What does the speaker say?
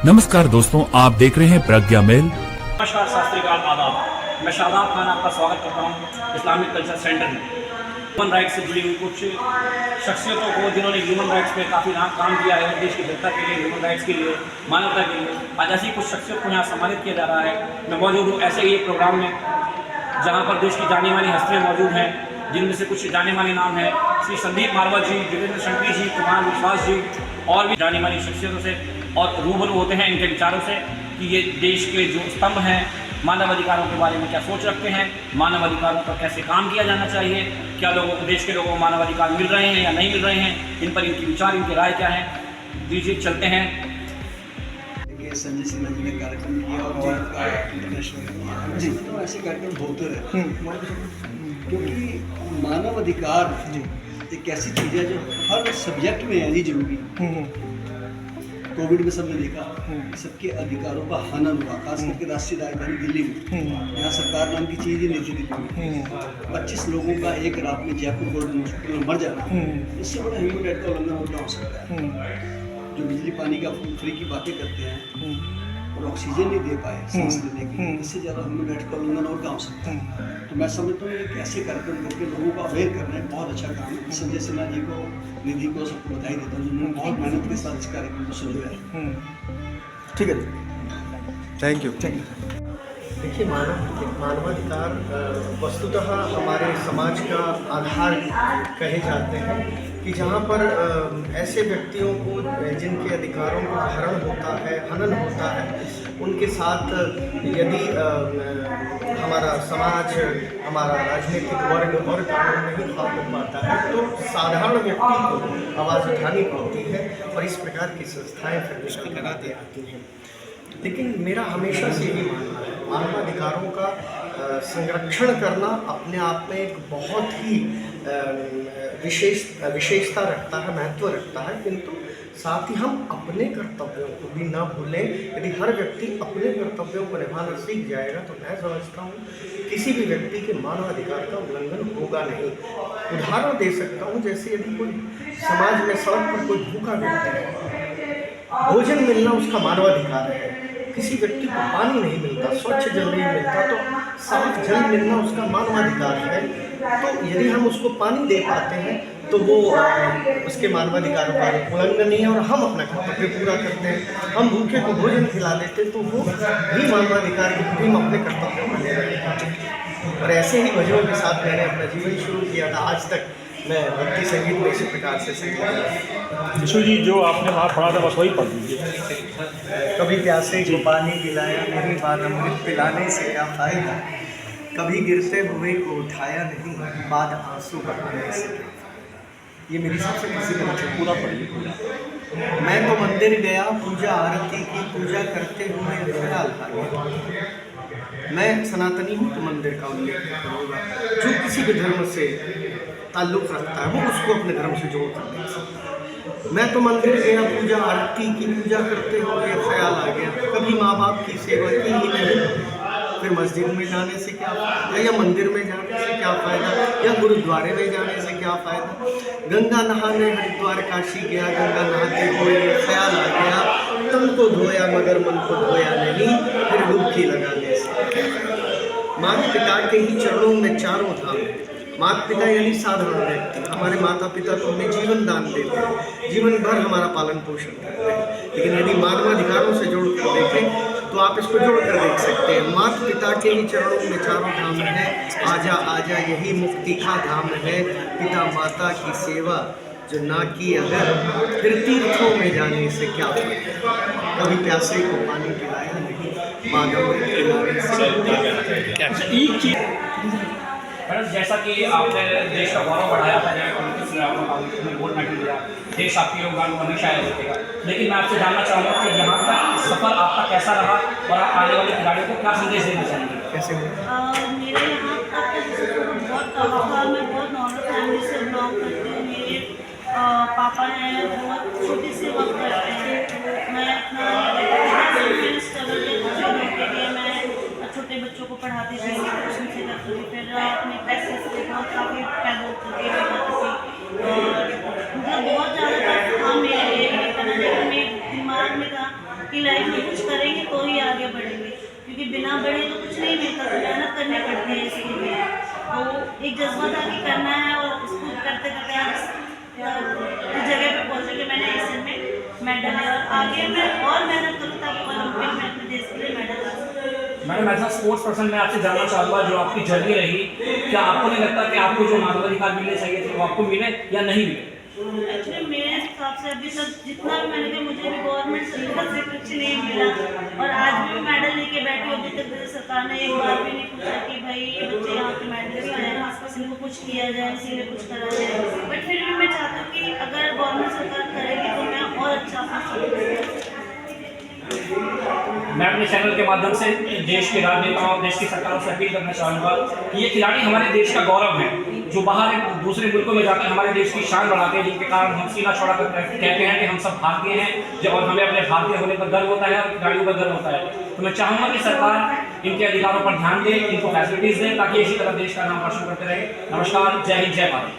नमस्कार दोस्तों, आप देख रहे हैं प्रज्ञा मेल। नमस्कार, शास्त्रीकाल आदाब। मैं शादाब खान आपका स्वागत करता हूँ इस्लामिक कल्चर सेंटर में। ह्यूमन राइट्स से जुड़ी हुई कुछ शख्सियतों को जिन्होंने ह्यूमन राइट्स पे काफ़ी काम किया है, देश की जनता के लिए, ह्यूमन राइट्स के लिए, मानवता के लिए, आज ऐसी कुछ शख्सियत को यहाँ सम्मानित किया जा रहा है। मैं मौजूद हूँ ऐसे ही एक प्रोग्राम में जहाँ पर देश की जानी मानी हस्तियाँ मौजूद हैं, जिनमें से कुछ जाने माने नाम हैं श्री संदीप मारवा जी, वीरेंद्र शंकर जी, कुमार विश्वास जी और भी जानी मानी शख्सियतों से, और रूबरू होते हैं इनके विचारों से कि ये देश के जो स्तंभ हैं मानव अधिकारों के बारे में क्या सोच रखते हैं, मानव अधिकारों पर कैसे काम किया जाना चाहिए, क्या लोगों को, देश के लोगों को मानव अधिकार मिल रहे हैं या नहीं मिल रहे हैं, इन पर इनकी विचार, इनकी राय क्या है। दीजिए चलते हैं। संजय सिन्हा जी ने कार्यक्रम किया और इंटरनेशनल जी, तो ऐसे कार्यक्रम होते रहे, क्योंकि मानव अधिकार एक ऐसी चीज़ है जो हर सब्जेक्ट में है जी जरूरी। कोविड में सबने देखा सबके अधिकारों का हनन हुआ, खास करके राष्ट्रीय राजधानी दिल्ली में। यहाँ सरकार नाम की चीज़ ही नहीं थी दिल्ली में। 25 लोगों का एक रात में जयपुर गोल्डन हॉस्पिटल में मर जाना, इससे बड़ा ह्यूमन राइट का उल्लंघन होता हो सकता है। जो बिजली पानी का फ्री की बातें करते हैं और ऑक्सीजन नहीं दे पाए सांस लेने की, इससे ज़्यादा ह्यूमन राइट का उल्लंघन और कहाँ हो सकता है। तो मैं समझता हूँ कि ऐसे कार्यक्रम करके लोगों को अवेयर करना है, बहुत अच्छा काम है। संजय सिन्हा जी को, निधि को, सबको बधाई देता हूँ जिन्होंने बहुत मेहनत के साथ इस कार्यक्रम को संजोया है। ठीक है, थैंक यू। देखिए, मानवाधिकार वस्तुतः हमारे समाज का आधार कहे जाते हैं कि जहाँ पर ऐसे व्यक्तियों को जिनके अधिकारों का हरण होता है, हनन होता है, उनके साथ यदि हमारा समाज, हमारा राजनीतिक वर्ग और कानून नहीं खा पाता है तो साधारण व्यक्ति को आवाज़ उठानी पड़ती है और इस प्रकार की संस्थाएं फिर मुश्किल कराती आती हैं। लेकिन मेरा हमेशा से यही मानना है, मानवाधिकारों का संरक्षण करना अपने आप में एक बहुत ही विशेषता रखता है, महत्व रखता है, किंतु साथ ही हम अपने कर्तव्यों को भी न भूलें। यदि हर व्यक्ति अपने कर्तव्यों को निभाना सीख जाएगा तो मैं समझता हूँ किसी भी व्यक्ति के मानवाधिकार का उल्लंघन होगा नहीं। उदाहरण दे सकता हूँ, जैसे यदि कोई समाज में सड़क पर कोई भूखा व्यक्ति है, भोजन मिलना उसका मानवाधिकार है। किसी व्यक्ति को पानी नहीं मिलता, स्वच्छ जल नहीं मिलता, तो साफ जल मिलना उसका मानवाधिकार है। तो यदि हम उसको पानी दे पाते हैं तो वो उसके मानवाधिकारों का उल्लंघन नहीं है और हम अपना कर्तव्य पूरा करते हैं। हम भूखे को भोजन खिला देते तो वो भी मानवाधिकार के प्रति हम अपने कर्तव्य को ले रहे हैं। और ऐसे ही भजनों के साथ मैंने अपना जीवन शुरू किया था। आज तक मैं भक्ति संगीत में इसी प्रकार से संगीत। विशु जी, जो आपने वहाँ पढ़ा था बस वही पढ़ लीजिए। कभी प्यासे को पानी पिलाया, मेरी बात अमृत पिलाने से क्या फ़ायदा। कभी गिरते हुए को उठाया नहीं, बाद आंसू बहाने से क्या फ़ायदा। ये मेरी सबसे प्रसिद्ध वचन। पूरा पढ़िए। मैं तो मंदिर गया, पूजा आरती की, पूजा करते हुए ख्याल आ गया। मैं सनातनी हूँ तो मंदिर का उल्लेख करूँगा। जो किसी भी धर्म से ताल्लुक़ रखता है वो उसको अपने धर्म से जोड़ कर देख सकता है। मैं तो मंदिर गया, पूजा आरती की, पूजा करते हुए ख्याल आ गया। कभी माँ बाप की सेवा की ही नहीं, फिर मस्जिद में जाने से क्या फ़ायदा, या मंदिर में जाने से क्या फ़ायदा, या गुरुद्वारे में जाने से क्या फ़ायदा। गंगा नहाने हरिद्वार काशी गया, गंगा नहाते हुए ख्याल आ गया, तन को धोया मगर मन को धोया नहीं, फिर डुबकी लगाने से। माता पिता के ही चरणों में चारों धाम। माता पिता यानी साधारण व्यक्ति। हमारे माता पिता तो हमें जीवन दान देते हैं, जीवन भर हमारा पालन पोषण करते हैं। लेकिन यदि मानवाधिकारों से जोड़ कर देखें तो आप इसको जोड़ कर देख सकते हैं। माता पिता के ही चरणों में चारों धाम है, आजा आजा यही मुक्ति का धाम है। पिता माता की सेवा जो ना की अगर, फिर तीर्थों में जाने से क्या फ़ायदा। कभी प्यासे को पानी पिलाया नहीं, माधव पिलाने से क्या। एक चीज़ जैसा कि आपने देश का गौरव बढ़ाया था, आपने गोल्ड मेडल दिया, देश आपके योगदान को हमेशा याद रखेगा। लेकिन मैं आपसे जानना चाहूँगा कि यहाँ का सफ़र आपका कैसा रहा और आप आने वाले खिलाड़ियों को क्या संदेश देना चाहेंगे? कैसे मेरे यहाँ का बहुत टफ था। मैं बहुत नॉर्मल फैमिली से बिलोंग करती हूँ। मेरे पापा हैं, बहुत छोटी सी वर्क करते हैं। मैं अपना स्ट्रगल के लिए मैं छोटे बच्चों को पढ़ाती थी, ट्यूशन से करती थी, फिर अपने पैसे से बहुत काफ़ी पैदल करके भी जाती थी। और मतलब बहुत ज़्यादा था मेरे लिए ये करना, लेकिन मेरे दिमाग में था कि लाइफ में कुछ करेंगे तो ही आगे बढ़ेंगे, क्योंकि बिना बढ़े तो कुछ नहीं मिलता, तो मेहनत करनी पड़ती है इसके लिए। तो एक जज्बा था कि करना है, और उसको करते करते आज इस जगह पे पहुँचे कि मैंने एशियन में मेडल है, और आगे मैं और मेहनत करूँ ताकि ओलंपिक में अपने देश के लिए मेडल ला सकूँ। Madam as a sports person मैं आपसे जानना चाहूँगा, जो आपकी जर्नी रही, क्या आपको नहीं लगता कि आपको जो मानवाधिकार मिलने चाहिए थे वो आपको मिले या नहीं मिले? एक्चुअली मेरे हिसाब से अभी तक जितना भी मैंने किया, मुझे भी गवर्नमेंट की तरफ से कुछ नहीं मिला, और आज भी मैं मेडल लेके बैठी हूँ। अभी तक सरकार ने एक बार भी नहीं पूछा कि भाई ये बच्चे यहाँ के मेडलिस्ट हैं, इनको कुछ किया जाए, इसीलिए कुछ करा जाए। बट फिर भी मैं चाहती हूँ कि अगर गवर्नमेंट सरकार करेगी तो मैं और अच्छा कर सकूँ। मैं अपने चैनल के माध्यम से देश के राजनेताओं, देश की सरकारों से अपील करना चाहूँगा कि ये खिलाड़ी हमारे देश का गौरव है, जो बाहर दूसरे मुल्कों में जाकर हमारे देश की शान बढ़ाते हैं, जिनके कारण हम सीना छोड़ा कर कहते हैं कि हम सब भारतीय हैं, और हमें अपने भारतीय होने पर गर्व होता है और खिलाड़ियों पर गर्व होता है। तो मैं चाहूँगा कि सरकार इनके अधिकारों पर ध्यान दे, इनको फैसिलिटीज़ दे, ताकि इसी तरह देश का नाम रोशन करते रहे। नमस्कार, जय हिंद, जय भारत।